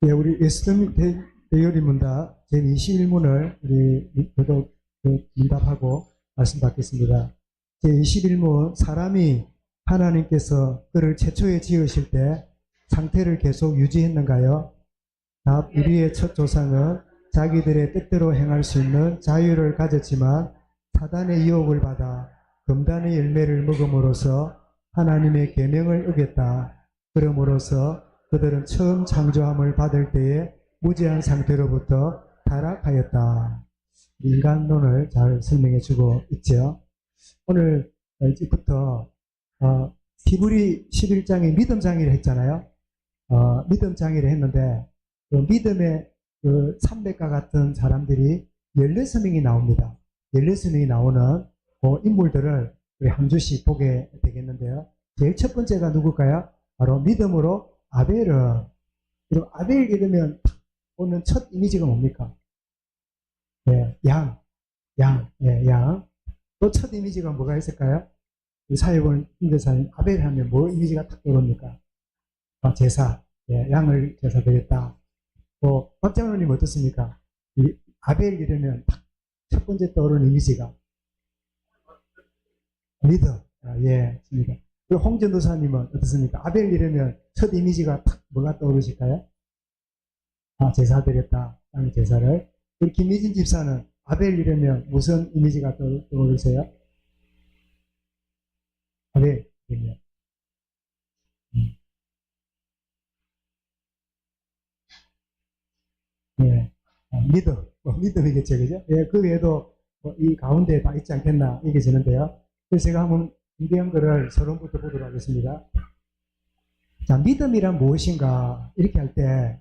예, 우리 예수님 대요리 문답 제21문을 우리 저도 문답하고 말씀 받겠습니다. 제21문, 사람이 하나님께서 그를 최초에 지으실 때 상태를 계속 유지했는가요? 답, 우리의 첫 조상은 자기들의 뜻대로 행할 수 있는 자유를 가졌지만 사단의 유혹을 받아 금단의 열매를 먹음으로써 하나님의 계명을 어겼다. 그러므로서 그들은 처음 창조함을 받을 때에 무죄한 상태로부터 타락하였다. 인간론을 잘 설명해주고 있죠. 오늘 이제부터 히브리 11장에 믿음 장애를 했잖아요. 믿음 장애를 했는데 그 믿음의 그 300과 같은 사람들이 16명이 나옵니다. 16명이 나오는 그 인물들을 우리 한 주씩 보게 되겠는데요. 제일 첫 번째가 누굴까요? 바로 믿음으로 아벨은, 그리고 아벨 이러면 오는 첫 이미지가 뭡니까? 예, 양. 예, 양. 또 첫 이미지가 뭐가 있을까요? 우리 사회본 인대사님, 아벨 하면 뭐 이미지가 딱 떠오릅니까? 제사. 예, 양을 제사 드렸다. 박 장로님 어떻습니까? 이 아벨 이러면 딱 첫 번째 떠오르는 이미지가 믿음. 예, 맞습니다. 그리고 홍 전도사님은 어떻습니까? 아벨 이러면 첫 이미지가 딱 뭐가 떠오르실까요? 제사 드렸다. 땅의 제사를. 우리 김미진 집사는 아벨 이러면 무슨 이미지가 떠오르세요? 아벨 이러면. 예. 믿음. 믿음이겠죠, 그죠? 예, 그 외에도 이 가운데 다 있지 않겠나, 이게 되는데요. 그래서 제가 한번 준비한 거를 서론부터 보도록 하겠습니다. 자, 믿음이란 무엇인가, 이렇게 할 때,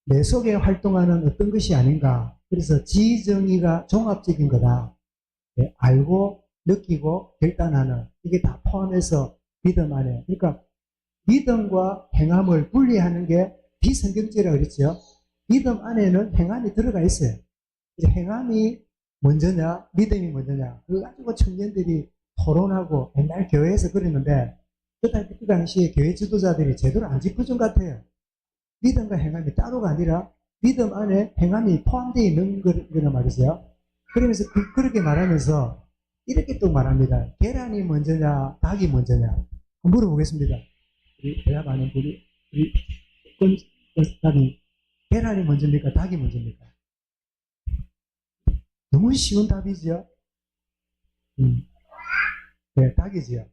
내 속에 활동하는 어떤 것이 아닌가. 그래서 지정의가 종합적인 거다. 예, 알고, 느끼고, 결단하는, 이게 다 포함해서 믿음 안에. 그러니까, 믿음과 행함을 분리하는 게 비성경적이라고 그랬죠. 믿음 안에는 행함이 들어가 있어요. 이제 행함이 먼저냐, 믿음이 먼저냐. 그거 가지고 청년들이 토론하고 옛날 교회에서 그랬는데, 그 당시에 교회 지도자들이 제대로 안 짚어준 것 같아요. 믿음과 행함이 따로가 아니라 믿음 안에 행함이 포함되어 있는 거란 말이죠. 그러면서 그렇게 말하면서 이렇게 또 말합니다. 계란이 먼저냐, 닭이 먼저냐. 물어보겠습니다. 우리 대학 아는 우리 닭이 계란이 먼저입니까? 닭이 먼저입니까? 너무 쉬운 답이지요? 네, 닭이지요.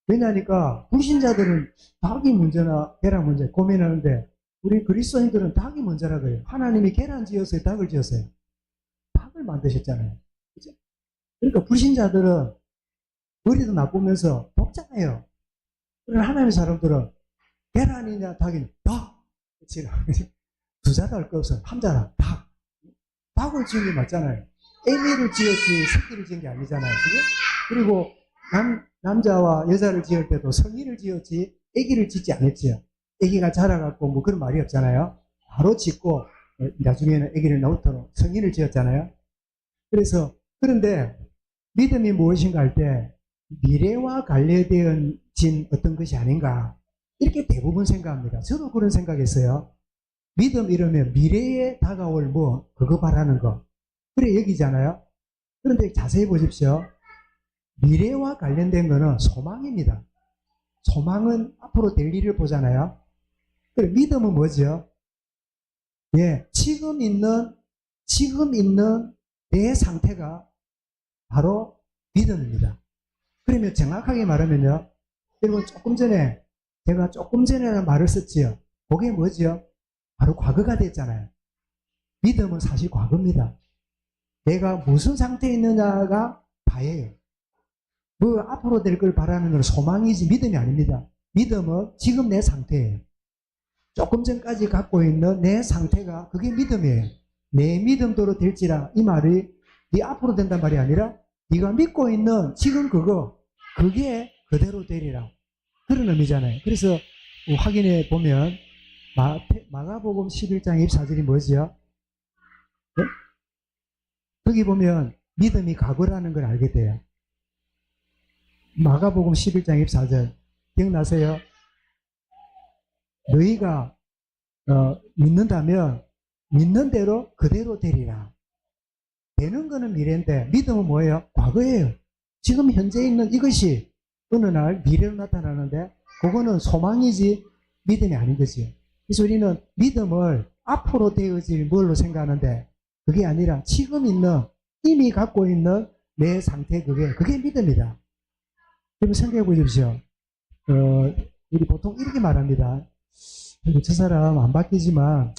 왜냐니까, 불신자들은 닭이 먼저나 계란 먼저 고민하는데, 우리 그리스도인들은 닭이 먼저라고 해요. 하나님이 계란 지었어요? 닭을 지었어요? 닭을 만드셨잖아요. 그죠? 그러니까 불신자들은 머리도 나쁘면서 복잡해요. 그러나 하나님의 사람들은 계란이냐, 닭이냐, 닭! 그치? 두 자도 할 거 없어요. 한 자라, 닭. 닭을 지은 게 맞잖아요. 애미를 지었지, 새끼를 지은 게 아니잖아요. 그죠? 그리고, 남자와 여자를 지을 때도 성인을 지었지, 애기를 짓지 않았지요. 애기가 자라갖고 뭐 그런 말이 없잖아요. 바로 짓고, 나중에는 애기를 낳도록 성인을 지었잖아요. 그래서, 그런데, 믿음이 무엇인가 할 때, 미래와 관련된 어떤 것이 아닌가. 이렇게 대부분 생각합니다. 저도 그런 생각했어요. 믿음 이러면 미래에 다가올 그거 바라는 거. 그래, 여기잖아요. 그런데 자세히 보십시오. 미래와 관련된 거는 소망입니다. 소망은 앞으로 될 일을 보잖아요. 그래, 믿음은 뭐죠? 예, 지금 있는 내 상태가 바로 믿음입니다. 그러면 정확하게 말하면요. 여러분, 제가 조금 전에 말을 썼지요. 그게 뭐죠? 바로 과거가 됐잖아요. 믿음은 사실 과거입니다. 내가 무슨 상태에 있느냐가 다예요. 앞으로 될 걸 바라는 건 소망이지 믿음이 아닙니다. 믿음은 지금 내 상태예요. 조금 전까지 갖고 있는 내 상태가 그게 믿음이에요. 내 믿음대로 될지라, 이 말이 네 앞으로 된단 말이 아니라 네가 믿고 있는 지금 그게 그대로 되리라. 그런 의미잖아요. 그래서 확인해 보면 마가복음 11장 24절이 뭐지요? 네? 거기 보면 믿음이 과거라는 걸 알게 돼요. 마가복음 11장 24절 기억나세요? 너희가 믿는다면 믿는 대로 그대로 되리라. 되는 거는 미래인데 믿음은 뭐예요? 과거예요. 지금 현재 있는 이것이 어느 날 미래로 나타나는데 그거는 소망이지 믿음이 아닌 거지. 그래서 우리는 믿음을 앞으로 되어질 뭘로 생각하는데 그게 아니라 지금 있는 이미 갖고 있는 내 상태 그게 믿음이다. 여러분 생각해 보십시오. 우리 보통 이렇게 말합니다. 저 사람 안 바뀌지만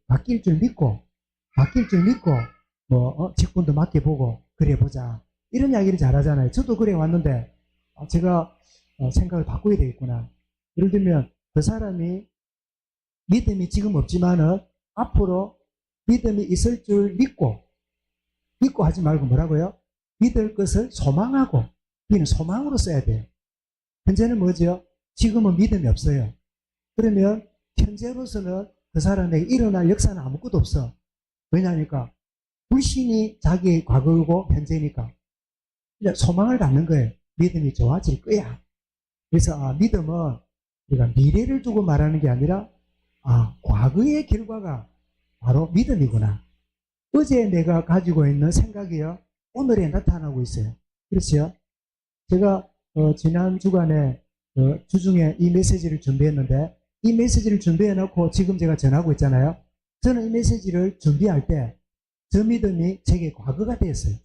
바뀔 줄 믿고 직분도 맡겨보고 그래 보자. 이런 이야기를 잘하잖아요. 저도 그래 왔는데 제가 생각을 바꿔야 되겠구나. 예를 들면 그 사람이 믿음이 지금 없지만은 앞으로 믿음이 있을 줄 믿고 하지 말고 뭐라고요? 믿을 것을 소망하고 우리는 소망으로 써야 돼요. 현재는 뭐죠? 지금은 믿음이 없어요. 그러면 현재로서는 그 사람에게 일어날 역사는 아무것도 없어. 왜냐하니까 불신이 자기의 과거고 현재니까 소망을 갖는 거예요. 믿음이 좋아질 거야. 그래서 믿음은 우리가 미래를 두고 말하는 게 아니라 과거의 결과가 바로 믿음이구나. 어제 내가 가지고 있는 생각이요 오늘에 나타나고 있어요. 그렇죠? 제가 지난 주간에 주중에 이 메시지를 준비했는데 이 메시지를 준비해 놓고 지금 제가 전하고 있잖아요. 저는 이 메시지를 준비할 때 저 믿음이 제게 과거가 되었어요.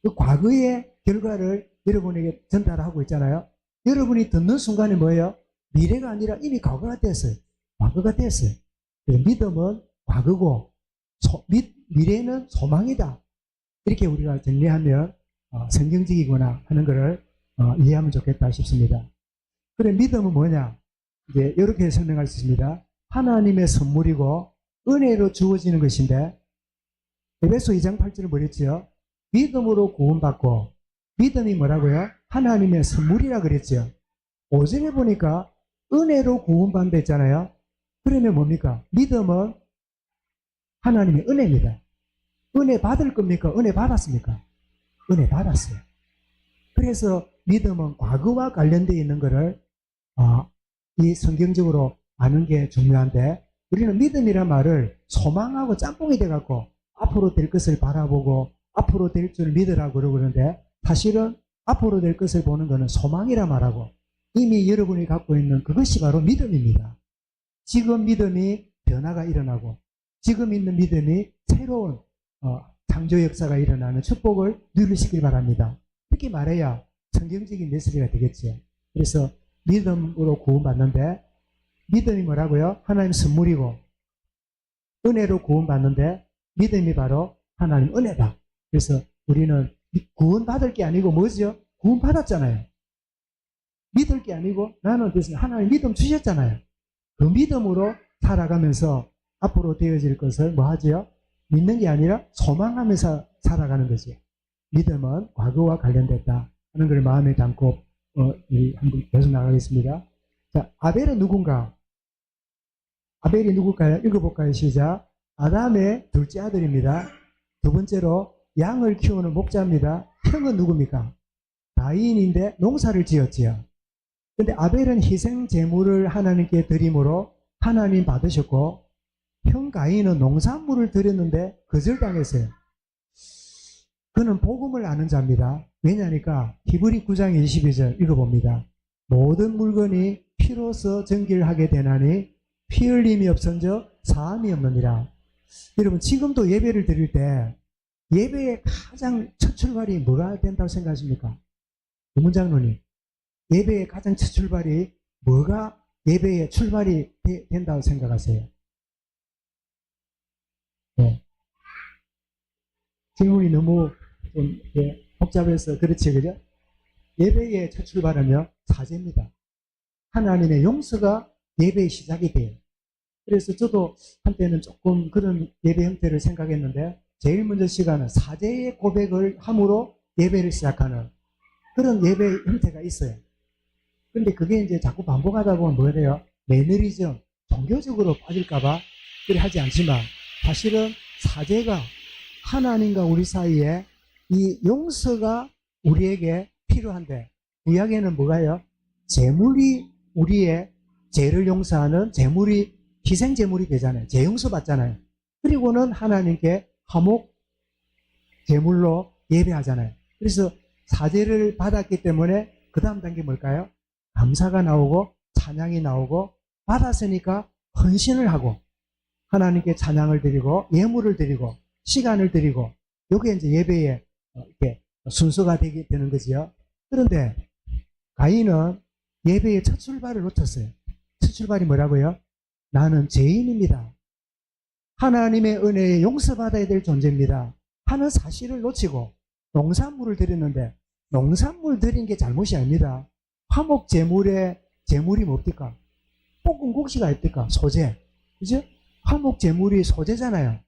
그 과거의 결과를 여러분에게 전달하고 있잖아요. 여러분이 듣는 순간에 뭐예요? 미래가 아니라 이미 과거가 됐어요. 과거가 됐어요. 믿음은 과거고 미래는 소망이다. 이렇게 우리가 정리하면 성경적이구나 하는 것을 이해하면 좋겠다 싶습니다. 그래 믿음은 뭐냐? 이제 이렇게 설명할 수 있습니다. 하나님의 선물이고 은혜로 주어지는 것인데 에베소 2장 8절을 뭐랬죠? 믿음으로 구원받고 믿음이 뭐라고요? 하나님의 선물이라 그랬죠. 5절에 보니까 은혜로 구원받는다 했잖아요. 그러면 뭡니까? 믿음은 하나님의 은혜입니다. 은혜 받을 겁니까? 은혜 받았습니까? 은혜 받았어요. 그래서 믿음은 과거와 관련되어 있는 것을 이 성경적으로 아는 게 중요한데 우리는 믿음이란 말을 소망하고 짬뽕이 돼갖고 앞으로 될 것을 바라보고 앞으로 될 줄 믿으라고 그러는데 사실은 앞으로 될 것을 보는 것은 소망이라 말하고 이미 여러분이 갖고 있는 그것이 바로 믿음입니다. 지금 믿음이 변화가 일어나고 지금 있는 믿음이 새로운 창조 역사가 일어나는 축복을 누리시길 바랍니다. 이렇게 말해야 성경적인 메시지가 되겠죠. 그래서 믿음으로 구원받는데 믿음이 뭐라고요? 하나님 선물이고 은혜로 구원받는데 믿음이 바로 하나님 은혜다. 그래서 우리는 구원받을 게 아니고 뭐죠? 구원받았잖아요. 믿을 게 아니고 나는 대신 하나님 믿음 주셨잖아요. 그 믿음으로 살아가면서 앞으로 되어질 것을 뭐 하죠? 믿는 게 아니라 소망하면서 살아가는 거죠. 믿음은 과거와 관련됐다 하는 걸 마음에 담고 한번 계속 나가겠습니다. 자, 아벨은 누군가? 아벨이 누굴까요? 읽어볼까요? 시작. 아담의 둘째 아들입니다. 두 번째로 양을 키우는 목자입니다. 형은 누굽니까? 가인인데 농사를 지었지요. 근데 아벨은 희생 제물을 하나님께 드림으로 하나님 받으셨고 형 가인은 농산물을 드렸는데 거절당했어요. 그는 복음을 아는 자입니다. 왜냐하니까 히브리 9장 22절 읽어봅니다. 모든 물건이 피로서 정결하게 되나니 피 흘림이 없은즉 사함이 없느니라. 여러분 지금도 예배를 드릴 때 예배의 가장 첫 출발이 뭐가 된다고 생각하십니까? 문장로님, 예배의 가장 첫 출발이 뭐가 예배의 출발이 된다고 생각하세요? 네. 질문이 너무 좀 복잡해서 그렇지, 그죠? 예배의 첫 출발은요, 사죄입니다. 하나님의 용서가 예배의 시작이 돼요. 그래서 저도 한때는 조금 그런 예배 형태를 생각했는데, 제일 먼저 시간은 사죄의 고백을 함으로 예배를 시작하는 그런 예배 형태가 있어요. 근데 그게 이제 자꾸 반복하다 보면 뭐가 돼요? 매너리즘, 종교적으로 빠질까봐 그래 하지 않지만, 사실은 사죄가 하나님과 우리 사이에 이 용서가 우리에게 필요한데, 구약에는 뭐가요? 재물이 우리의 죄를 용서하는 재물이 희생제물이 되잖아요. 재용서 받잖아요. 그리고는 하나님께 화목 제물로 예배하잖아요. 그래서 사제를 받았기 때문에 그 다음 단계 뭘까요? 감사가 나오고 찬양이 나오고 받았으니까 헌신을 하고 하나님께 찬양을 드리고 예물을 드리고 시간을 드리고 요게 이제 예배의 이렇게 순서가 되는 거지요. 그런데 가인은 예배의 첫 출발을 놓쳤어요. 첫 출발이 뭐라고요? 나는 죄인입니다. 하나님의 은혜에 용서받아야 될 존재입니다. 하는 사실을 놓치고 농산물을 드렸는데 농산물 드린 게 잘못이 아닙니다. 화목 제물의 제물이 뭡니까? 볶은 국시가 있니까 소재. 그죠? 화목 제물이 소재잖아요.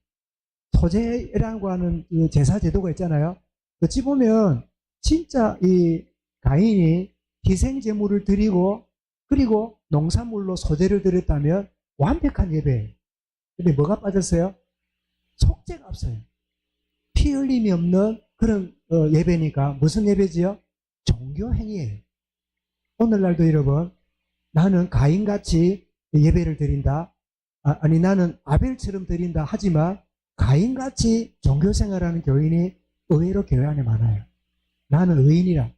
소재라고 하는 그 제사 제도가 있잖아요. 어찌 보면 진짜 이 가인이 희생 제물을 드리고 그리고 농산물로 소재를 드렸다면 완벽한 예배예요. 근데 뭐가 빠졌어요? 속죄가 없어요. 피 흘림이 없는 그런 예배니까 무슨 예배지요? 종교 행위예요. 오늘날도 여러분 나는 가인같이 예배를 드린다. 아니 나는 아벨처럼 드린다 하지만 가인같이 종교생활하는 교인이 의외로 교회 안에 많아요. 나는 의인이라.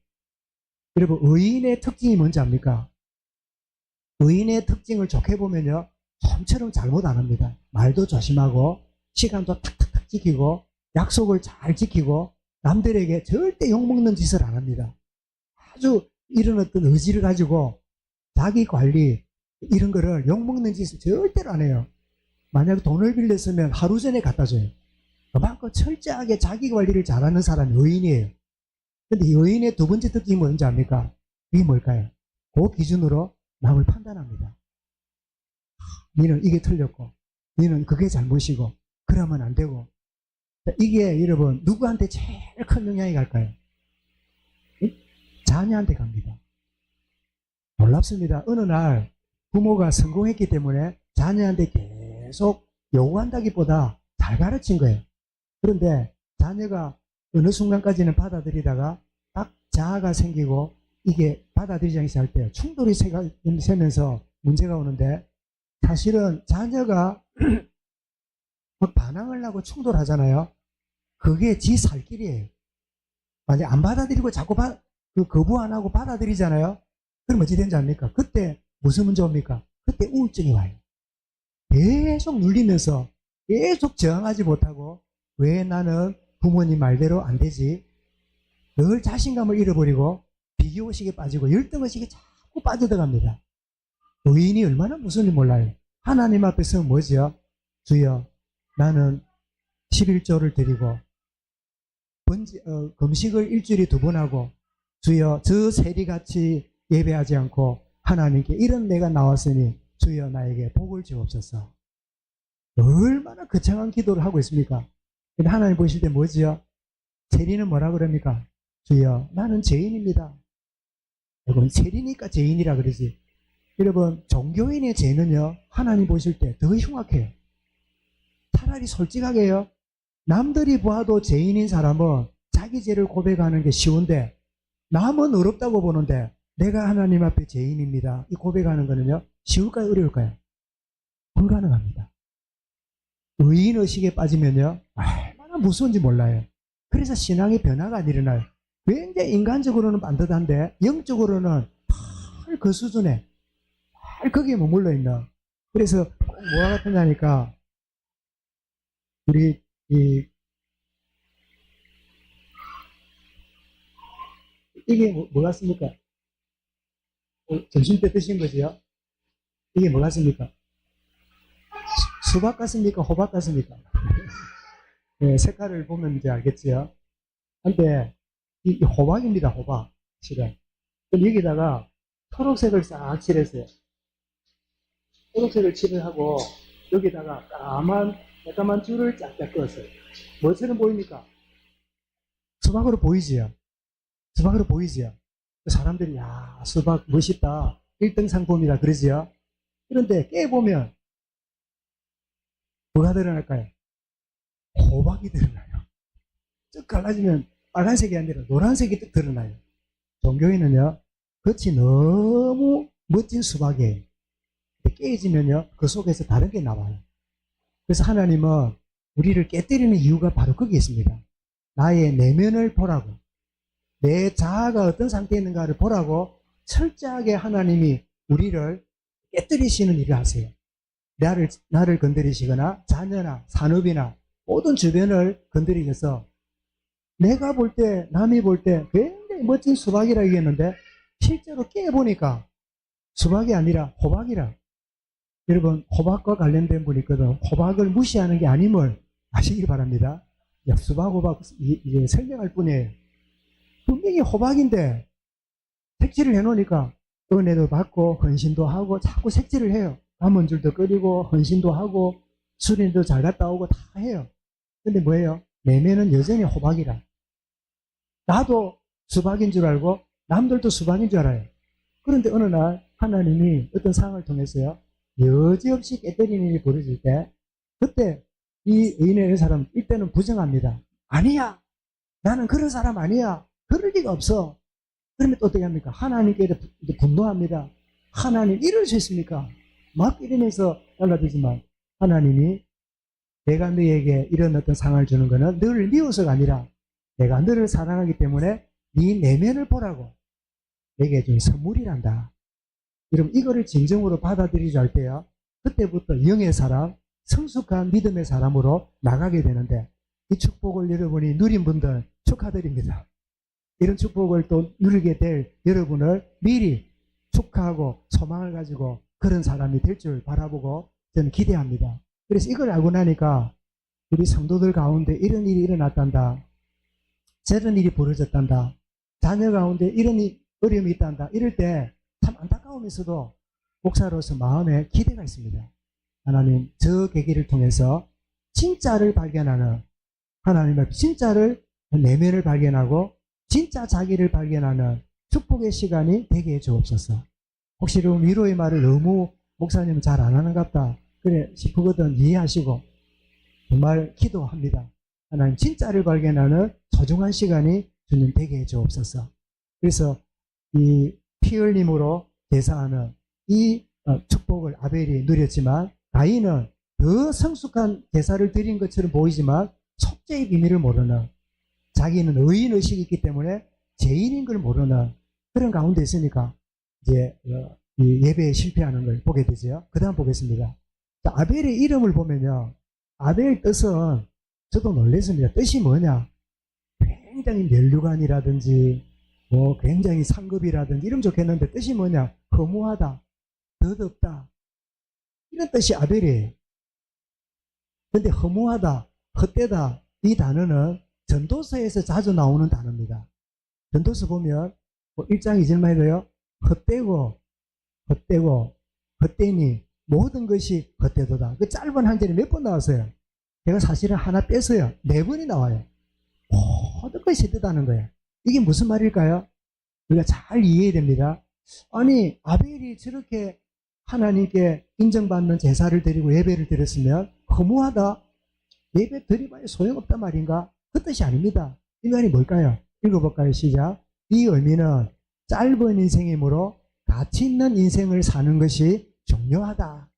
여러분 의인의 특징이 뭔지 압니까? 의인의 특징을 좋게 보면요. 좀처럼 잘못 안 합니다. 말도 조심하고 시간도 탁탁탁 지키고 약속을 잘 지키고 남들에게 절대 욕먹는 짓을 안 합니다. 아주 이런 어떤 의지를 가지고 자기 관리 이런 거를 욕먹는 짓을 절대로 안 해요. 만약 돈을 빌렸으면 하루 전에 갖다 줘요. 그만큼 철저하게 자기 관리를 잘하는 사람이 의인이에요. 근데 이 의인의 두 번째 특징이 뭔지 압니까? 이게 뭘까요? 그 기준으로 남을 판단합니다. 너는 이게 틀렸고 너는 그게 잘못이고 그러면 안 되고. 이게 여러분 누구한테 제일 큰 영향이 갈까요? 자녀한테 갑니다. 놀랍습니다. 어느 날 부모가 성공했기 때문에 자녀한테 계속 요구한다기보다 잘 가르친 거예요. 그런데 자녀가 어느 순간까지는 받아들이다가 딱 자아가 생기고 이게 받아들이지 않기 시작할 때 충돌이 세면서 문제가 오는데 사실은 자녀가 막 반항을 하고 충돌하잖아요. 그게 지 살 길이에요. 만약 안 받아들이고 자꾸 거부 안 하고 받아들이잖아요. 그럼 어찌 되는지 압니까? 그때 무슨 문제 옵니까? 그때 우울증이 와요. 계속 눌리면서 계속 저항하지 못하고 왜 나는 부모님 말대로 안 되지? 늘 자신감을 잃어버리고 비교의식에 빠지고 열등의식에 자꾸 빠져들어갑니다. 의인이 얼마나 무서운지 몰라요. 하나님 앞에서 뭐지요? 주여 나는 11조를 드리고 금식을 일주일에 2번 하고 주여 저 세리같이 예배하지 않고 하나님께 이런 내가 나왔으니 주여 나에게 복을 주옵소서. 얼마나 거창한 기도를 하고 있습니까? 근데 하나님 보실 때 뭐지요? 세리는 뭐라 그럽니까? 주여 나는 죄인입니다. 여러분 세리니까 죄인이라 그러지. 여러분 종교인의 죄는요 하나님 보실 때 더 흉악해요. 차라리 솔직하게요. 남들이 봐도 죄인인 사람은 자기 죄를 고백하는 게 쉬운데 남은 어렵다고 보는데 내가 하나님 앞에 죄인입니다. 이 고백하는 거는요 쉬울까요? 어려울까요? 불가능합니다. 의인의식에 빠지면요 얼마나 무서운지 몰라요. 그래서 신앙의 변화가 안 일어나요. 굉장히 인간적으로는 반듯한데 영적으로는 그 수준에 거기에 머물러 있는. 그래서 뭐가 같으냐니까 우리 이게 뭐 같습니까? 점심 때 드신 거지요? 이게 뭐 같습니까? 수박 같습니까? 호박 같습니까? 네, 색깔을 보면 이제 알겠지요? 근데 이 호박입니다. 호박 실은. 그럼 여기다가 초록색을 싹 칠했어요. 초록색을 칠하고 여기다가 까만 줄을 쫙쫙 그었어요. 뭐처럼 보입니까? 수박으로 보이지요? 수박으로 보이지요? 사람들이 야 수박 멋있다 1등 상품이다 그러지요? 그런데 깨보면 뭐가 드러날까요? 호박이 드러나요. 쭉 갈라지면 빨간색이 아니라 노란색이 뚝 드러나요. 종교인은요 겉이 너무 멋진 수박이에요. 깨지면요, 그 속에서 다른 게 나와요. 그래서 하나님은 우리를 깨뜨리는 이유가 바로 거기에 있습니다. 나의 내면을 보라고, 내 자아가 어떤 상태에 있는가를 보라고 철저하게 하나님이 우리를 깨뜨리시는 일을 하세요. 나를 건드리시거나 자녀나 산업이나 모든 주변을 건드리셔서 내가 볼 때, 남이 볼 때 굉장히 멋진 수박이라 얘기했는데 실제로 깨보니까 수박이 아니라 호박이라. 여러분, 호박과 관련된 분이 있거든. 호박을 무시하는 게 아님을 아시길 바랍니다. 수박, 호박 이제 설명할 뿐이에요. 분명히 호박인데 색칠을 해놓으니까 은혜도 받고 헌신도 하고 자꾸 색칠을 해요. 감은줄도 끓이고 헌신도 하고 수린도 잘 갔다 오고 다 해요. 근데 뭐예요? 내면은 여전히 호박이라. 나도 수박인 줄 알고 남들도 수박인 줄 알아요. 그런데 어느 날 하나님이 어떤 상황을 통해서요, 여지없이 깨뜨리는 일이 벌어질 때, 그때 이 의인의 사람 이때는 부정합니다. 아니야, 나는 그런 사람 아니야, 그럴 리가 없어. 그러면 또 어떻게 합니까? 하나님께 분노합니다. 하나님 이럴 수 있습니까? 막 이러면서 달라지지만 하나님이 내가 너에게 이런 어떤 상을 주는 것은 너를 미워서가 아니라 내가 너를 사랑하기 때문에 네 내면을 보라고 내게 준 선물이란다. 여러분, 이거를 진정으로 받아들이지 할 때요, 그때부터 영의 사람, 성숙한 믿음의 사람으로 나가게 되는데, 이 축복을 여러분이 누린 분들 축하드립니다. 이런 축복을 또 누리게 될 여러분을 미리 축하하고 소망을 가지고 그런 사람이 될 줄 바라보고 저는 기대합니다. 그래서 이걸 알고 나니까 우리 성도들 가운데 이런 일이 일어났단다, 저런 일이 벌어졌단다, 자녀 가운데 이런 어려움이 있단다, 이럴 때 참 안타까우면서도 목사로서 마음에 기대가 있습니다. 하나님, 저 계기를 통해서 진짜를 발견하는, 하나님의 진짜를, 내면을 발견하고 진짜 자기를 발견하는 축복의 시간이 되게 해 주옵소서. 혹시 여러분 위로의 말을 너무 목사님은 잘 안 하는 것 같다 그래 싶거든 이해하시고 정말 기도합니다. 하나님, 진짜를 발견하는 소중한 시간이 주님 되게 해 주옵소서. 그래서 이 피 흘림으로 제사하는 이 축복을 아벨이 누렸지만 가인은 더 성숙한 제사를 드린 것처럼 보이지만 속죄의 비밀을 모르는, 자기는 의인의식이 있기 때문에 죄인인 걸 모르는 그런 가운데 있으니까 이제 이 예배에 실패하는 걸 보게 되죠. 그 다음 보겠습니다. 자, 아벨의 이름을 보면요, 아벨 뜻은 저도 놀랐습니다. 뜻이 뭐냐? 굉장히 면류관이라든지 뭐 굉장히 상급이라든지 이름 좋겠는데 뜻이 뭐냐? 허무하다, 덧없다, 이런 뜻이 아벨이에요. 근데 허무하다, 헛되다, 이 단어는 전도서에서 자주 나오는 단어입니다. 전도서 보면 뭐 1장 2절만 해도요, 헛되니 모든 것이 헛되도다. 그 짧은 한 절이 몇 번 나왔어요? 제가 사실은 하나 뺐어요. 4번이 나와요. 모든 것이 헛되다는 거예요. 이게 무슨 말일까요? 우리가 잘 이해해야 됩니다. 아니, 아벨이 저렇게 하나님께 인정받는 제사를 드리고 예배를 드렸으면 허무하다, 예배 드리봐야 소용없단 말인가? 그 뜻이 아닙니다. 이 말이 뭘까요? 읽어볼까요? 시작. 이 의미는 짧은 인생이므로 가치 있는 인생을 사는 것이 중요하다.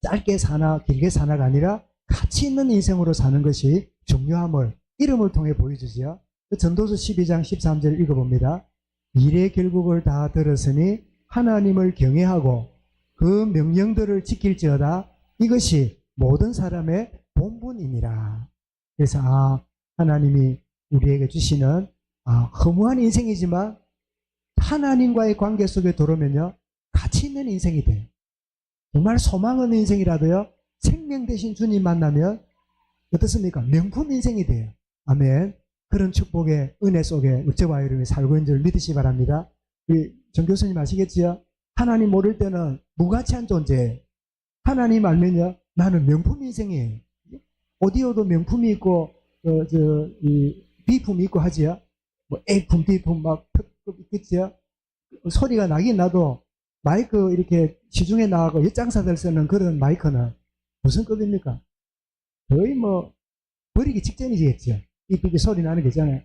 짧게 사나 길게 사나가 아니라 가치 있는 인생으로 사는 것이 중요함을 이름을 통해 보여주지요. 전도서 12장 13절 읽어봅니다. 일의 결국을 다 들었으니 하나님을 경외하고 그 명령들을 지킬지어다. 이것이 모든 사람의 본분이니라. 그래서 하나님이 우리에게 주시는 허무한 인생이지만 하나님과의 관계 속에 들어오면요, 가치 있는 인생이 돼요. 정말 소망 없는 인생이라도요, 생명 대신 주님 만나면 어떻습니까? 명품 인생이 돼요. 아멘. 그런 축복의 은혜 속에 저와 여러분이 살고 있는 줄 믿으시기 바랍니다. 우리 정 교수님 아시겠지요? 하나님 모를 때는 무가치한 존재예요. 하나님 알면요, 나는 명품 인생이에요. 오디오도 명품이 있고 이 비품이 있고 하지요. 뭐 A품, B품 막 특급 있겠지요. 소리가 나긴 나도 마이크 이렇게 시중에 나가고 엿장사들 쓰는 그런 마이크는 무슨 급입니까? 거의 뭐 버리기 직전이겠죠. 삐삐삐 소리 나는 게 있잖아요.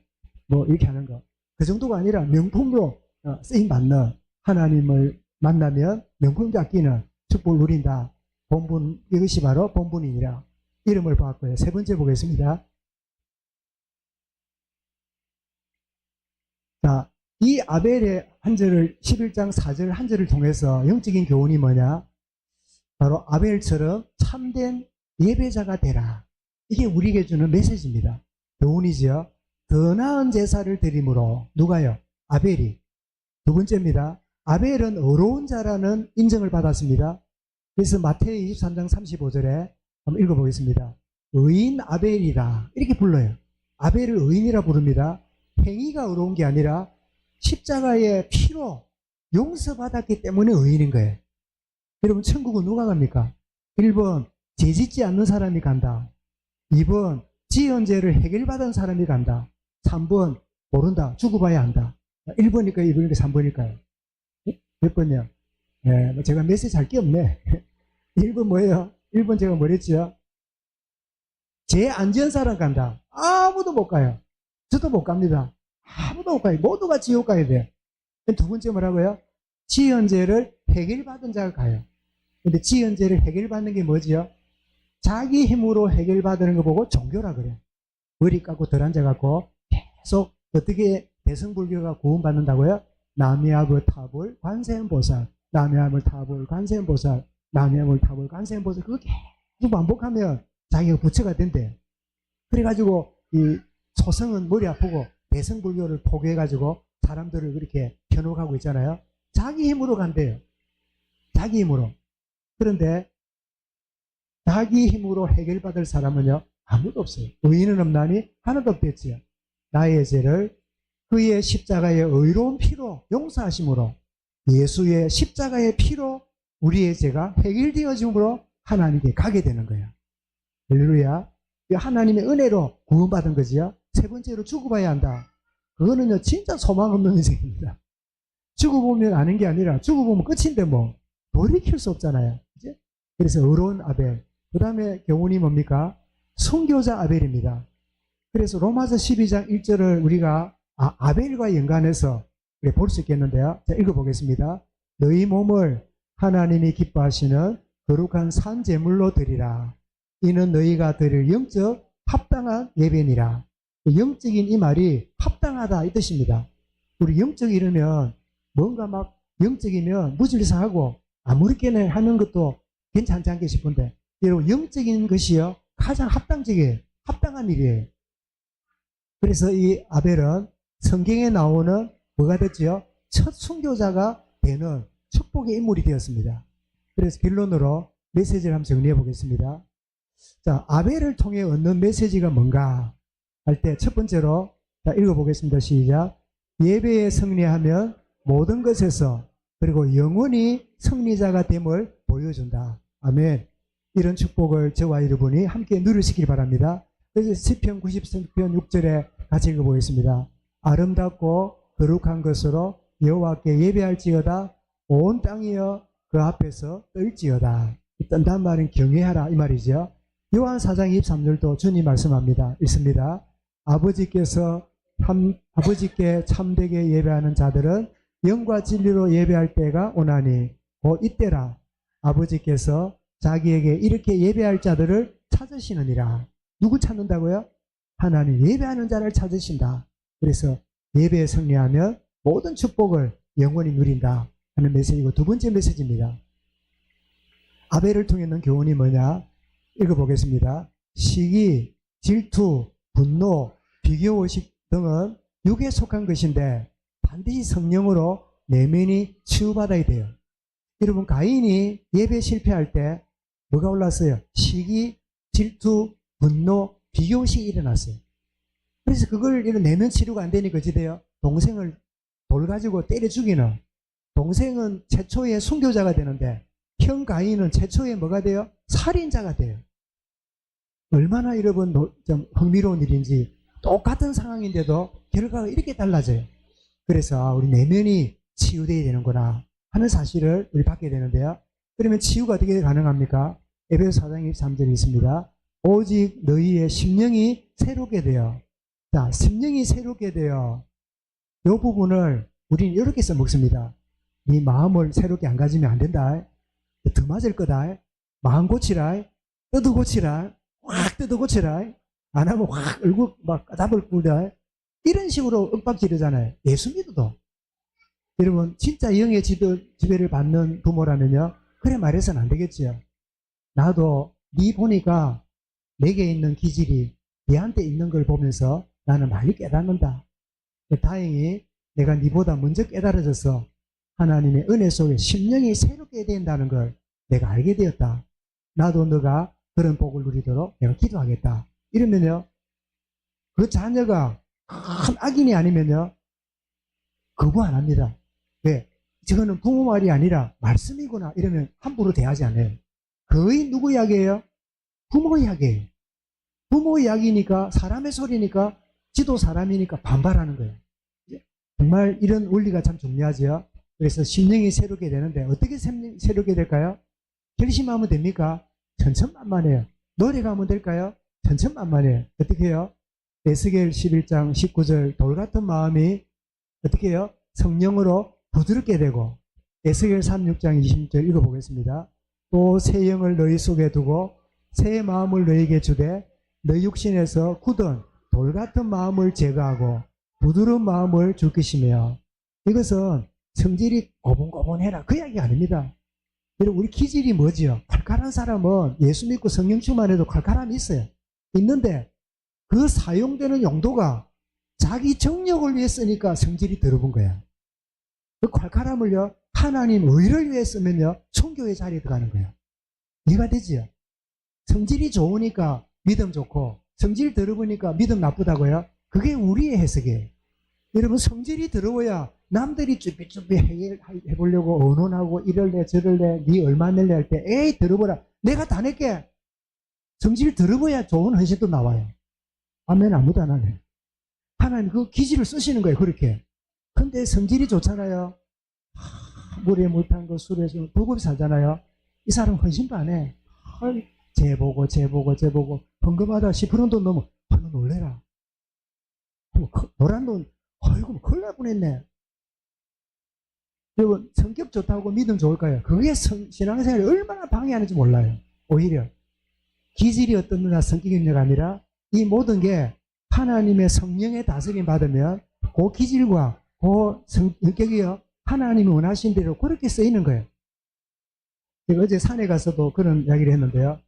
뭐 이렇게 하는 거. 그 정도가 아니라 명품으로 쓰임받는, 하나님을 만나면 명품 깎이는 축복을 누린다. 본분, 이것이 바로 본분이니라. 이름을 보았고요. 세 번째 보겠습니다. 자, 이 아벨의 한 절을 11장 4절 한 절을 통해서 영적인 교훈이 뭐냐? 바로 아벨처럼 참된 예배자가 되라. 이게 우리에게 주는 메시지입니다. 교훈이죠. 더 나은 제사를 드림으로 누가요? 아벨이. 두 번째입니다. 아벨은 의로운 자라는 인정을 받았습니다. 그래서 마태의 23장 35절에 한번 읽어보겠습니다. 의인 아벨이다. 이렇게 불러요. 아벨을 의인이라 부릅니다. 행위가 의로운 게 아니라 십자가의 피로 용서받았기 때문에 의인인 거예요. 여러분, 천국은 누가 갑니까? 1번, 죄 짓지 않는 사람이 간다. 2번, 지은 죄를 해결받은 사람이 간다. 3번, 모른다. 죽어 봐야 한다. 1번일까요? 2번일까요? 3번일까요? 몇 번이요? 네, 제가 메시지 할 게 없네. 1번 뭐예요? 1번 제가 뭐랬죠? 죄 안 지은 사람 간다. 아무도 못 가요. 저도 못 갑니다. 아무도 못 가요. 모두가 지옥 가야 돼요. 두 번째 뭐라고요? 지은 죄를 해결받은 자가 가요. 근데 지은 죄를 해결받는 게 뭐지요? 자기 힘으로 해결받는 거 보고 종교라 그래요. 머리 깎고 덜 앉아갖고 계속 어떻게 대승불교가 구원받는다고요? 남이아불 타불 관세음보살, 남이아불 타불 관세음보살, 남이아불 타불 관세음보살, 그거 계속 반복하면 자기가 부처가 된대요. 그래가지고 이 소성은 머리 아프고 대승불교를 포기해가지고 사람들을 그렇게 현혹하고 있잖아요. 자기 힘으로 간대요. 자기 힘으로. 그런데 자기 힘으로 해결받을 사람은요, 아무도 없어요. 의인은 없나니 하나도 없겠지요. 나의 죄를 그의 십자가의 의로운 피로 용서하심으로, 예수의 십자가의 피로 우리의 죄가 해결되어짐으로 하나님께 가게 되는 거예요. 할렐루야. 하나님의 은혜로 구원받은 거지요. 세 번째로 죽어봐야 한다. 그거는요, 진짜 소망 없는 인생입니다. 죽어보면 아는 게 아니라 죽어보면 끝인데 뭐 돌이킬 수 없잖아요. 그치? 그래서 의로운 아벨. 그 다음에 교훈이 뭡니까? 순교자 아벨입니다. 그래서 로마서 12장 1절을 우리가 아벨과 연관해서 볼 수 있겠는데요. 자, 읽어보겠습니다. 너희 몸을 하나님이 기뻐하시는 거룩한 산 제물로 드리라. 이는 너희가 드릴 영적 합당한 예배니라. 영적인 이 말이 합당하다 이 뜻입니다. 우리 영적 이러면 뭔가 막 영적이면 무질서하고 아무렇게나 하는 것도 괜찮지 않게 싶은데, 여러분, 영적인 것이요 가장 합당적이에요. 합당한 일이에요. 그래서 이 아벨은 성경에 나오는 뭐가 됐지요? 첫 순교자가 되는 축복의 인물이 되었습니다. 그래서 결론으로 메시지를 한번 정리해 보겠습니다. 자, 아벨을 통해 얻는 메시지가 뭔가 할 때 첫 번째로, 자, 읽어보겠습니다. 시작. 예배에 승리하면 모든 것에서 그리고 영원히 승리자가 됨을 보여준다. 아멘. 이런 축복을 저와 여러분이 함께 누리시길 바랍니다. 그래서 시편 93편 6절에 같이 읽어보겠습니다. 아름답고 거룩한 것으로 여호와께 예배할지어다. 온 땅이여 그 앞에서 떨지어다. 떤단 말은 경외하라 이 말이죠. 요한 4장 23절도 주님 말씀합니다. 있습니다. 아버지께 참되게 예배하는 자들은 영과 진리로 예배할 때가 오나니 곧 이때라. 아버지께서 자기에게 이렇게 예배할 자들을 찾으시느니라. 누구 찾는다고요? 하나님 예배하는 자를 찾으신다. 그래서 예배에 승리하면 모든 축복을 영원히 누린다 하는 메시지고, 두 번째 메시지입니다. 아벨을 통해는 교훈이 뭐냐? 읽어보겠습니다. 시기, 질투, 분노, 비교의식 등은 육에 속한 것인데 반드시 성령으로 내면이 치유받아야 돼요. 여러분, 가인이 예배 실패할 때 뭐가 올랐어요? 시기, 질투, 분노, 비교의식이 일어났어요. 그래서 그걸 이런 내면 치료가 안 되니까 어찌 돼요? 동생을 돌 가지고 때려 죽이는, 동생은 최초의 순교자가 되는데 형 가인은 최초의 뭐가 돼요? 살인자가 돼요. 얼마나 여러분 좀 흥미로운 일인지, 똑같은 상황인데도 결과가 이렇게 달라져요. 그래서 우리 내면이 치유되어야 되는구나 하는 사실을 우리 받게 되는데요. 그러면 치유가 어떻게 가능합니까? 에베소 4장 23절이 있습니다. 오직 너희의 심령이 새롭게 되어. 자, 심령이 새롭게 되어. 이 부분을 우리는 이렇게 써먹습니다. 네 마음을 새롭게 안 가지면 안 된다. 더 맞을 거다. 마음 고치라. 뜯어 고치라. 확 뜯어 고치라. 안 하면 확 얼굴 막 까잡을 꿀다. 이런 식으로 윽박 지르잖아요. 예수 믿어도. 여러분, 진짜 영의 지배를 받는 부모라면요. 그래 말해서는 안 되겠지요. 나도 네 보니까 내게 있는 기질이 네한테 있는 걸 보면서 나는 많이 깨닫는다. 다행히 내가 네보다 먼저 깨달아져서 하나님의 은혜 속에 심령이 새롭게 된다는 걸 내가 알게 되었다. 나도 너가 그런 복을 누리도록 내가 기도하겠다. 이러면요. 그 자녀가 큰 악인이 아니면요. 거부 안 합니다. 왜? 저거는 부모 말이 아니라 말씀이구나. 이러면 함부로 대하지 않아요. 거의 누구 이야기예요? 부모 이야기예요. 부모 이야기니까 사람의 소리니까 지도 사람이니까 반발하는 거예요. 정말 이런 원리가 참 중요하죠. 그래서 심령이 새롭게 되는데 어떻게 새롭게 될까요? 결심하면 됩니까? 천천만만해요. 노력하면 될까요? 천천만만해요. 어떻게 해요? 에스겔 11장 19절 돌같은 마음이 어떻게 해요? 성령으로 부드럽게 되고 에스겔 36장 20절 읽어보겠습니다. 또 새 영을 너희 속에 두고 새 마음을 너희에게 주되 너희 육신에서 굳은 돌같은 마음을 제거하고 부드러운 마음을 줄 것이며 이것은 성질이 고분고분해라 그 이야기 아닙니다. 여러분 우리 기질이 뭐지요? 칼칼한 사람은 예수 믿고 성령 충만해도 칼칼함이 있어요. 있는데 그 사용되는 용도가 자기 정력을 위해 쓰니까 성질이 더러운 거야. 그 칼칼함을요 하나님 의를 위해 쓰면요 총교의 자리에 들어가는 거예요. 이해가 되지요? 성질이 좋으니까 믿음 좋고 성질이 더러우니까 믿음 나쁘다고요? 그게 우리의 해석이에요. 여러분 성질이 더러워야 남들이 쭈삐쭈삐 해보려고 언론하고 이럴래 저럴래 네 얼마 낼래 할 때 에이 더러워라 내가 다 낼게. 성질이 더러워야 좋은 헌신도 나와요. 아멘. 아무도 안 하네. 하나님 그 기질을 쓰시는 거예요. 그렇게. 근데 성질이 좋잖아요. 물에 물 탄 거 술에 좀 불급이 살잖아요. 이 사람 헌신도 안 해. 쟤보고 헌금하다 10%도 넘어. 너 놀래라. 노란 돈 아이고 큰일 날 뻔했네. 여러분 성격 좋다고 믿음 좋을까요? 그게 신앙생활이 얼마나 방해하는지 몰라요. 오히려 기질이 어떻느냐 성격이 있느냐가 아니라 이 모든 게 하나님의 성령의 다스림 받으면 그 기질과 그 성격이요 하나님이 원하신 대로 그렇게 쓰이는 거예요. 제가 어제 산에 가서도 그런 이야기를 했는데요.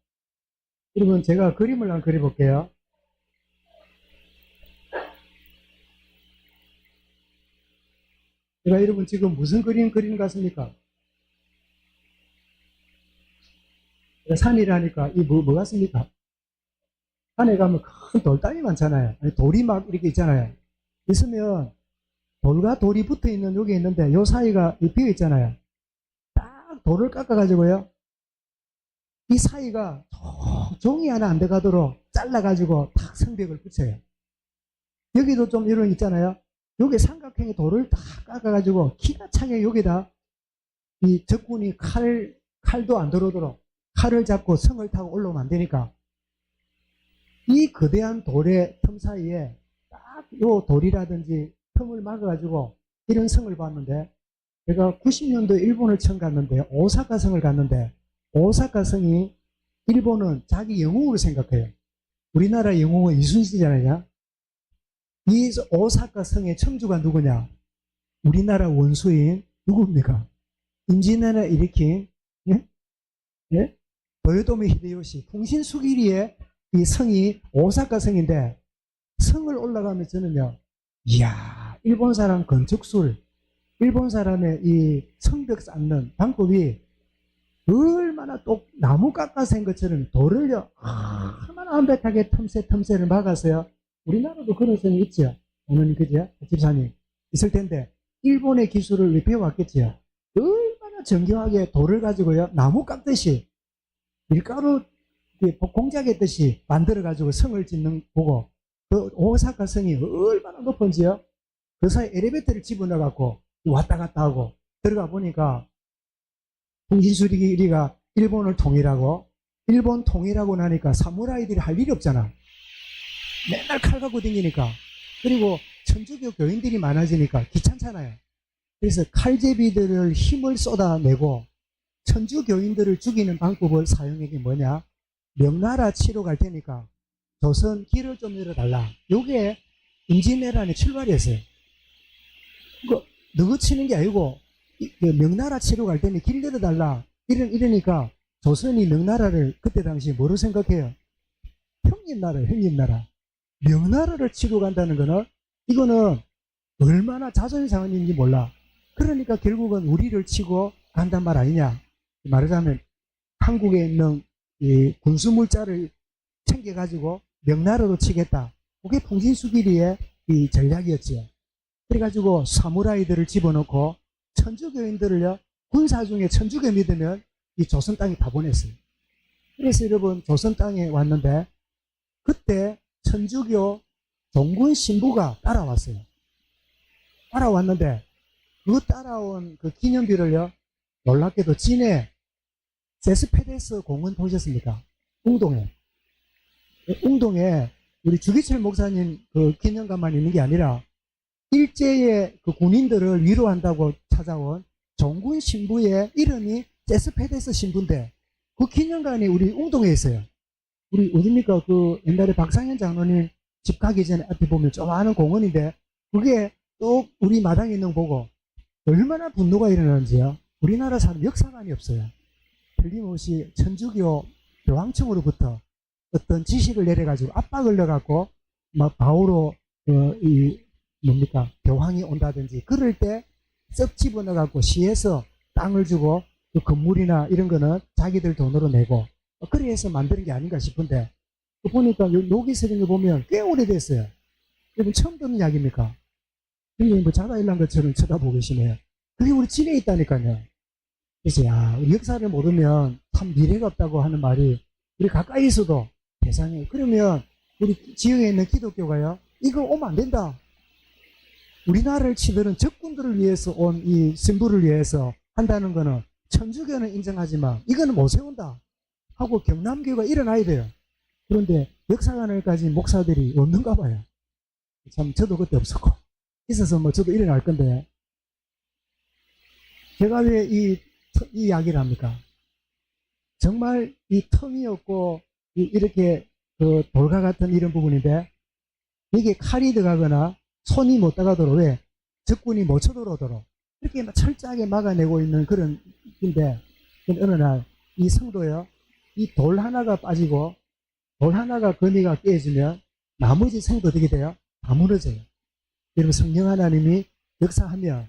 여러분 제가 그림을 한번 그려볼게요. 제가 여러분 지금 무슨 그림 그리는 것 같습니까? 산이라니까 이 뭐 같습니까? 산에 가면 큰 돌담이 많잖아요. 아니, 돌이 막 이렇게 있잖아요. 있으면 돌과 돌이 붙어 있는 여기 있는데 요 사이가 비어 있잖아요. 딱 돌을 깎아가지고요. 이 사이가 종이 하나 안 들어가도록 잘라가지고 탁 성벽을 붙여요. 여기도 좀 이런 있잖아요. 여기 삼각형의 돌을 다 깎아가지고 기가 차게 여기다 이 적군이 칼도 안 들어오도록 칼을 잡고 성을 타고 올라오면 안 되니까 이 거대한 돌의 틈 사이에 딱 요 돌이라든지 틈을 막아가지고 이런 성을 봤는데 제가 90년도에 일본을 처음 갔는데 오사카 성을 갔는데 오사카 성이 일본은 자기 영웅으로 생각해요. 우리나라 영웅은 이순신이잖아요. 이 오사카 성의 청주가 누구냐? 우리나라 원수인 누굽니까? 임진왜란을 일으킨 도요토미 히데요시 풍신수기리의 이 성이 오사카 성인데 성을 올라가면 저는요 이야 일본 사람 건축술 일본 사람의 이 성벽 쌓는 방법이 얼마나 또 나무 깎아서 한 것처럼 돌을요 얼마나 완벽하게 틈새를 막았어요. 우리나라도 그런 성이 있죠. 어머니 그죠? 집사님 있을 텐데 일본의 기술을 배워왔겠지요. 얼마나 정교하게 돌을 가지고요 나무 깎듯이 밀가루 공작했듯이 만들어가지고 성을 짓는 보고 그 오사카 성이 얼마나 높은지요. 그 사이 엘리베이터를 집어넣어갖고 왔다 갔다 하고 들어가 보니까 풍신수리가 일본을 통일하고 일본 통일하고 나니까 사무라이들이 할 일이 없잖아. 맨날 칼 갖고 다니니까. 그리고 천주교 교인들이 많아지니까 귀찮잖아요. 그래서 칼제비들을 힘을 쏟아내고 천주 교인들을 죽이는 방법을 사용한 게 뭐냐? 명나라 치러 갈 테니까 조선 길을 좀 열어달라. 요게 임진왜란의 출발이었어요. 너그 치는 게 아니고 그 명나라 치러 갈 테니 길 열어달라. 이러니까 조선이 명나라를 그때 당시 뭐로 생각해요? 형님나라, 형님나라. 명나라를 치러 간다는 거는 이거는 얼마나 자존심 상한인지 몰라. 그러니까 결국은 우리를 치고 간단 말 아니냐. 말하자면 한국에 있는 이 군수물자를 챙겨가지고 명나라로 치겠다. 그게 풍신수길이의 이 전략이었지요. 그래가지고 사무라이들을 집어넣고 천주교인들을요, 군사 중에 천주교 믿으면 이 조선 땅에 다 보냈어요. 그래서 여러분 조선 땅에 왔는데 그때 천주교 종군 신부가 따라왔어요. 따라왔는데 그 따라온 그 기념비를요, 놀랍게도 진해 세스페데스 공원 보셨습니까? 웅동에. 웅동에 우리 주기철 목사님 그 기념관만 있는 게 아니라 일제의 그 군인들을 위로한다고 찾아온 종군 신부의 이름이 세스페데스 신부인데 그 기념관이 우리 웅동에 있어요. 우리 어딥니까? 그 옛날에 박상현 장로님 집 가기 전에 앞에 보면 조그마한 공원인데 그게 또 우리 마당에 있는 거 보고 얼마나 분노가 일어나는지요. 우리나라 사람 역사관이 없어요. 틀림없이 천주교 교황청으로부터 어떤 지시를 내려가지고 압박을 넣어갖고 막 바오로 이 뭡니까 교황이 온다든지 그럴 때 썩 집어넣어갖고 시에서 땅을 주고 그 건물이나 이런 거는 자기들 돈으로 내고 그래서 만드는 게 아닌가 싶은데 보니까 녹이 서린 거 보면 꽤 오래됐어요. 여러분 처음 듣는 이야기입니까? 굉장히 뭐 자다일란 것처럼 쳐다보고 계시네요. 그게 우리 진에 있다니까요. 그래서 우리 역사를 모르면 참 미래가 없다고 하는 말이 우리 가까이 있어도 대상에 그러면 우리 지역에 있는 기독교가요 이거 오면 안 된다. 우리나라를 치들은 적군들을 위해서 온 이 신부를 위해서 한다는 거는 천주교는 인정하지만 이거는 못 세운다 하고 경남교가 일어나야 돼요. 그런데 역사관을까지 목사들이 없는가 봐요. 참 저도 그때 없었고 있어서 뭐 저도 일어날 건데 제가 왜 이 이야기를 합니까? 정말 이 텀이 없고 이렇게 그 돌과 같은 이런 부분인데 이게 칼이 들어가거나 손이 못 들어가도록 왜 적군이 못 쳐들어오도록 이렇게 철저하게 막아내고 있는 그런 인데 어느 날 이 성도요 이 돌 하나가 빠지고 돌 하나가 거미가 깨지면 나머지 성도 어떻게 돼요? 다 무너져요. 여러분 성령 하나님이 역사하면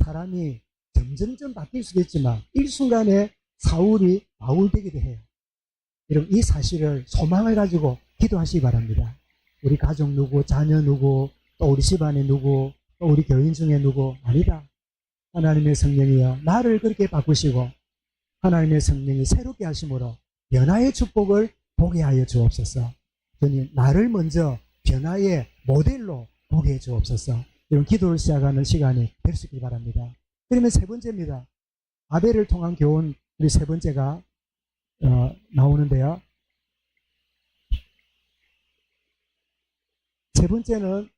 사람이 점점점 바뀔 수도 있지만 일순간에 사울이 바울 되기도 해요. 여러분 이 사실을 소망을 가지고 기도하시기 바랍니다. 우리 가족 누구, 자녀 누구, 또 우리 집안에 누구, 또 우리 교인 중에 누구 아니다. 하나님의 성령이여 나를 그렇게 바꾸시고 하나님의 성령이 새롭게 하심으로 변화의 축복을 보게 하여 주옵소서. 주님 나를 먼저 변화의 모델로 보게 해 주옵소서. 이런 기도를 시작하는 시간이 될 수 있길 바랍니다. 그러면 세 번째입니다. 아벨을 통한 교훈 우리 세 번째가 나오는데요. 세 번째는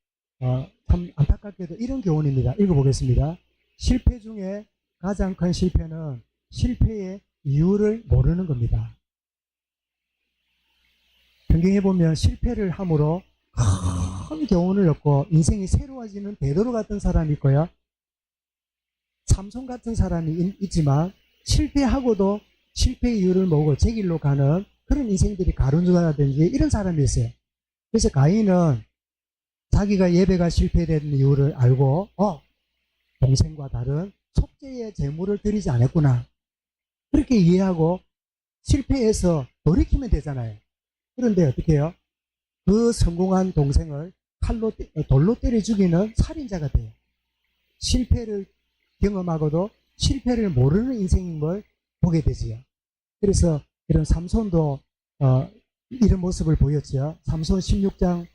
참 안타깝게도 이런 교훈입니다. 읽어보겠습니다. 실패 중에 가장 큰 실패는 실패의 이유를 모르는 겁니다. 성경에 보면 실패를 함으로 큰 교훈을 얻고 인생이 새로워지는 베드로 같은 사람이 있고요. 삼손 같은 사람이 있지만 실패하고도 실패의 이유를 모르고 제 길로 가는 그런 인생들이 가룟주다든지 이런 사람이 있어요. 그래서 가인은 자기가 예배가 실패된 이유를 알고 동생과 다른 속죄의 제물을 드리지 않았구나. 그렇게 이해하고 실패해서 돌이키면 되잖아요. 그런데 어떻게 해요? 그 성공한 동생을 돌로 때려 죽이는 살인자가 돼요. 실패를 경험하고도 실패를 모르는 인생임을 보게 되지요. 그래서 이런 삼손도 이런 모습을 보였죠. 삼손 16장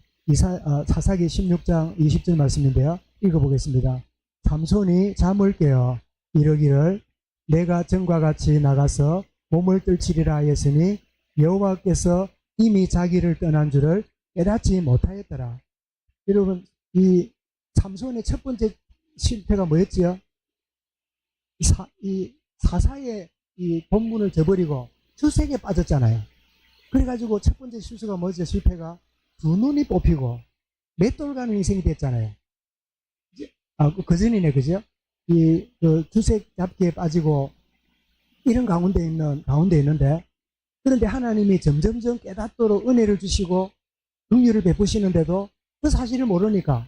사사기 16장 20절 말씀인데요. 읽어보겠습니다. 삼손이 잠을 깨어 이르기를 내가 전과 같이 나가서 몸을 떨치리라 하였으니 여호와께서 이미 자기를 떠난 줄을 깨닫지 못하였더라. 여러분 이 삼손의 첫 번째 실패가 뭐였지요? 이 사사의 이 본문을 저버리고 주색에 빠졌잖아요. 그래가지고 첫 번째 실수가 뭐죠? 실패가 두 눈이 뽑히고 맷돌 가는 인생이 됐잖아요. 그 전이네, 그죠? 그 주색 잡기에 빠지고 이런 가운데 있는데, 그런데 하나님이 점점점 깨닫도록 은혜를 주시고 긍휼을 베푸시는데도 그 사실을 모르니까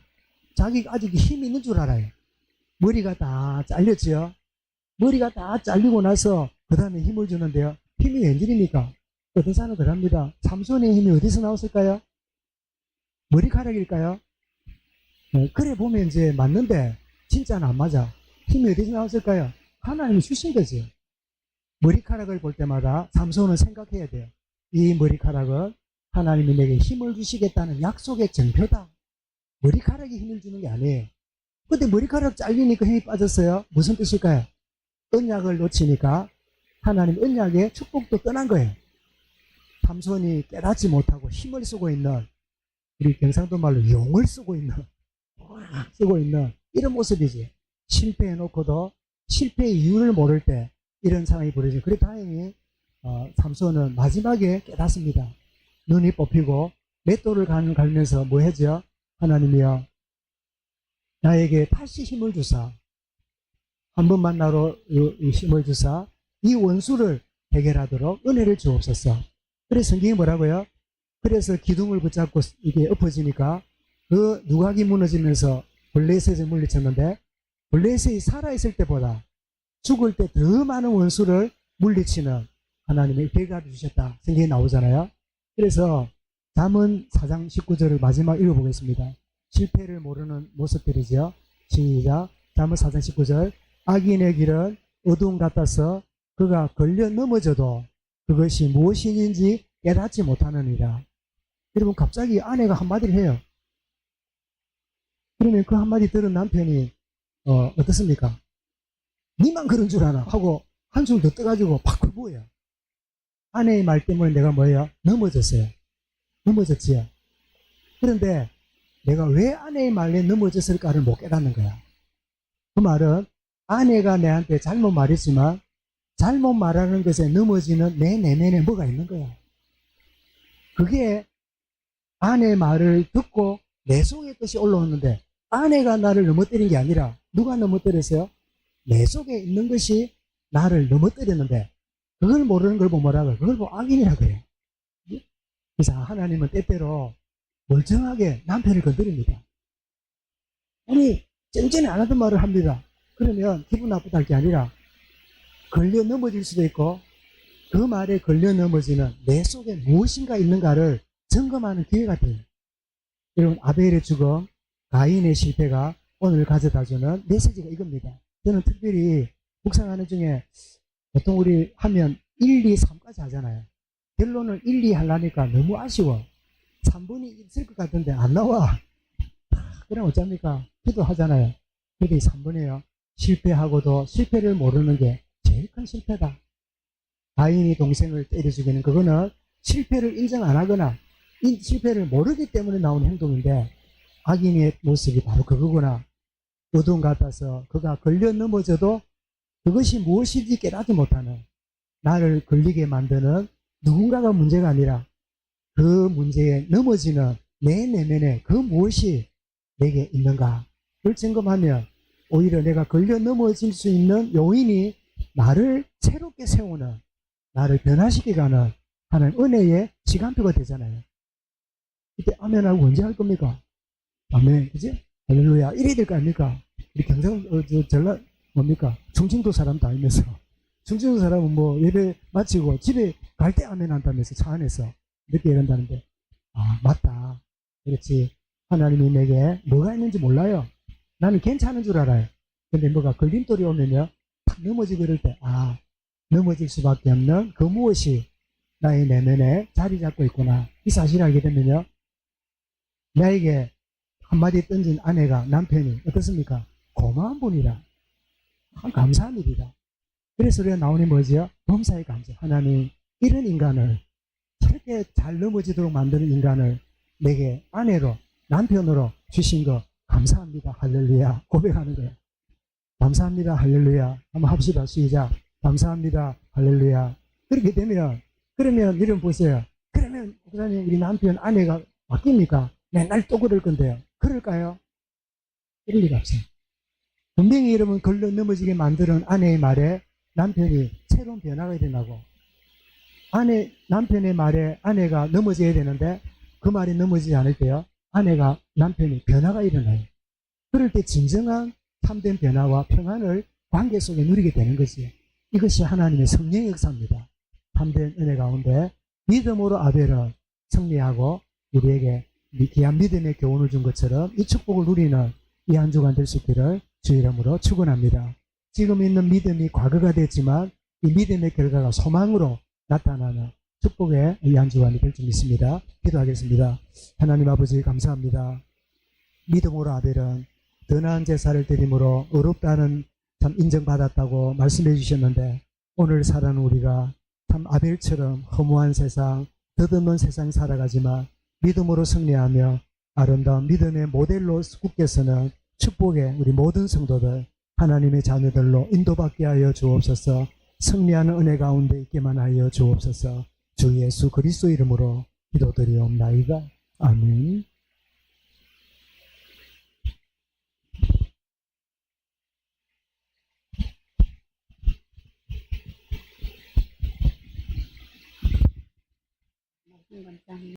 자기가 아직 힘이 있는 줄 알아요. 머리가 다 잘렸지요. 머리가 다 잘리고 나서 그 다음에 힘을 주는데요. 힘이 웬일입니까? 어떤 사람은 그럽니다. 삼손의 힘이 어디서 나왔을까요? 머리카락일까요? 네, 그래 보면 이제 맞는데 진짜는 안 맞아. 힘이 어디서 나왔을까요? 하나님이 주신 거지. 머리카락을 볼 때마다 삼손은 생각해야 돼요. 이 머리카락은 하나님이 내게 힘을 주시겠다는 약속의 증표다. 머리카락이 힘을 주는 게 아니에요. 근데 머리카락 잘리니까 힘이 빠졌어요. 무슨 뜻일까요? 언약을 놓치니까 하나님 언약의 축복도 떠난 거예요. 삼손이 깨닫지 못하고 힘을 쓰고 있는, 우리 경상도 말로 용을 쓰고 있는 이런 모습이지. 실패해놓고도 실패의 이유를 모를 때 이런 상황이 벌어지죠. 그래 다행히 삼손은 마지막에 깨닫습니다. 눈이 뽑히고 맷돌을 갈면서 뭐 하죠? 하나님이여, 나에게 다시 힘을 주사, 한 번 만나러 힘을 주사 이 원수를 해결하도록 은혜를 주옵소서. 그래서 성경이 뭐라고요? 그래서 기둥을 붙잡고 이게 엎어지니까 그 누각이 무너지면서 블레셋을 물리쳤는데, 블레셋이 살아있을 때보다 죽을 때 더 많은 원수를 물리치는 하나님의 결과를 주셨다. 성경에 나오잖아요. 그래서 잠언 4장 19절을 마지막 읽어보겠습니다. 실패를 모르는 모습들이죠. 시작. 잠언 4장 19절. 악인의 길은 어두움 같아서 그가 걸려 넘어져도 그것이 무엇인지 깨닫지 못하느니라. 여러분, 갑자기 아내가 한마디를 해요. 그러면 그 한마디 들은 남편이 어떻습니까? 니만 그런 줄 아나 하고 한숨 더 떠가지고 팍 부어요. 아내의 말 때문에 내가 뭐예요? 넘어졌어요. 넘어졌지요. 그런데 내가 왜 아내의 말에 넘어졌을까를 못 깨닫는 거야. 그 말은 아내가 내한테 잘못 말했지만 잘못 말하는 것에 넘어지는 내 내면에 뭐가 있는 거야. 그게 아내의 말을 듣고 내 속의 뜻이 올라오는데, 아내가 나를 넘어뜨린 게 아니라 누가 넘어뜨렸어요? 내 속에 있는 것이 나를 넘어뜨렸는데, 그걸 모르는 걸 보고 뭐라고요? 그걸 보고 악인이라고 해요. 그래서 하나님은 때때로 멀쩡하게 남편을 건드립니다. 아니, 쨍쨍이 안 하던 말을 합니다. 그러면 기분 나쁘다 할 게 아니라 걸려 넘어질 수도 있고, 그 말에 걸려 넘어지는 내 속에 무엇인가 있는가를 점검하는 기회가 돼요. 여러분, 아벨의 죽음, 가인의 실패가 오늘 가져다주는 메시지가 이겁니다. 저는 특별히 묵상하는 중에 보통 우리 하면 1, 2, 3까지 하잖아요. 결론을 1, 2 하려니까 너무 아쉬워. 3번이 있을 것 같은데 안 나와. 그럼 어쩝니까? 기도하잖아요. 그게 3번이에요. 실패하고도 실패를 모르는 게 제일 큰 실패다. 가인이 동생을 때려 죽이는 그거는 실패를 인정 안 하거나 실패를 모르기 때문에 나오는 행동인데, 악인의 모습이 바로 그거구나. 어두움 같아서 그가 걸려 넘어져도 그것이 무엇인지 깨닫지 못하는, 나를 걸리게 만드는 누군가가 문제가 아니라 그 문제에 넘어지는 내 내면에 그 무엇이 내게 있는가. 그걸 점검하면 오히려 내가 걸려 넘어질 수 있는 요인이 나를 새롭게 세우는, 나를 변화시키가는 하는 은혜의 시간표가 되잖아요. 이때 아멘하고 언제 할 겁니까? 아멘, 그지? 할렐루야. 이래야 될 거 아닙니까? 우리 전라, 뭡니까? 충청도 사람도 아니면서. 충청도 사람은 뭐 예배 마치고 집에 갈 때 아멘 한다면서 차 안에서 늦게 이런다는데. 아, 맞다. 그렇지. 하나님이 내게 뭐가 있는지 몰라요. 나는 괜찮은 줄 알아요. 근데 뭐가 걸림돌이 오면요, 탁 넘어지고 이럴 때, 아, 넘어질 수밖에 없는 그 무엇이 나의 내면에 자리 잡고 있구나. 이 사실을 알게 되면요, 나에게 한마디 던진 아내가, 남편이 어떻습니까? 고마운 분이다. 참 감사한 일이다. 그래서 우리가 나오는 뭐지요? 범사의 감사. 하나님, 이런 인간을, 저렇게 잘 넘어지도록 만드는 인간을 내게 아내로, 남편으로 주신 거 감사합니다. 할렐루야. 고백하는 거예요. 감사합니다. 할렐루야. 한번 합시다. 시작. 감사합니다. 할렐루야. 그렇게 되면, 그러면 이런 보세요. 그러면, 목사님, 우리 남편, 아내가 바뀝니까? 맨날 또 그럴 건데요. 그럴까요? 그럴 리가 없어요. 분명히 여러분 걸러 넘어지게 만드는 아내의 말에 남편이 새로운 변화가 일어나고, 남편의 말에 아내가 넘어져야 되는데, 그 말이 넘어지지 않을 때요. 아내가, 남편이 변화가 일어나요. 그럴 때 진정한 참된 변화와 평안을 관계 속에 누리게 되는 거지요. 이것이 하나님의 성령의 역사입니다. 참된 은혜 가운데 믿음으로 아벨은 승리하고 우리에게 귀한 믿음의 교훈을 준 것처럼 이 축복을 누리는 이 한 주간 될 수 있기를 주 이름으로 축원합니다. 지금 있는 믿음이 과거가 됐지만 이 믿음의 결과가 소망으로 나타나는 축복의 이 한 주간이 될 줄 믿습니다. 기도하겠습니다. 하나님 아버지 감사합니다. 믿음으로 아벨은 더 나은 제사를 드림으로 의롭다는 참 인정받았다고 말씀해 주셨는데 오늘 살아는 우리가 참 아벨처럼 허무한 세상, 덧없는 세상 살아가지만 믿음으로 승리하며 아름다운 믿음의 모델로 굳게서는 축복의 우리 모든 성도들 하나님의 자녀들로 인도받게 하여 주옵소서. 승리하는 은혜 가운데 있게만 하여 주옵소서. 주 예수 그리스도 이름으로 기도드리옵나이다. 아멘. 말씀 감사합니다.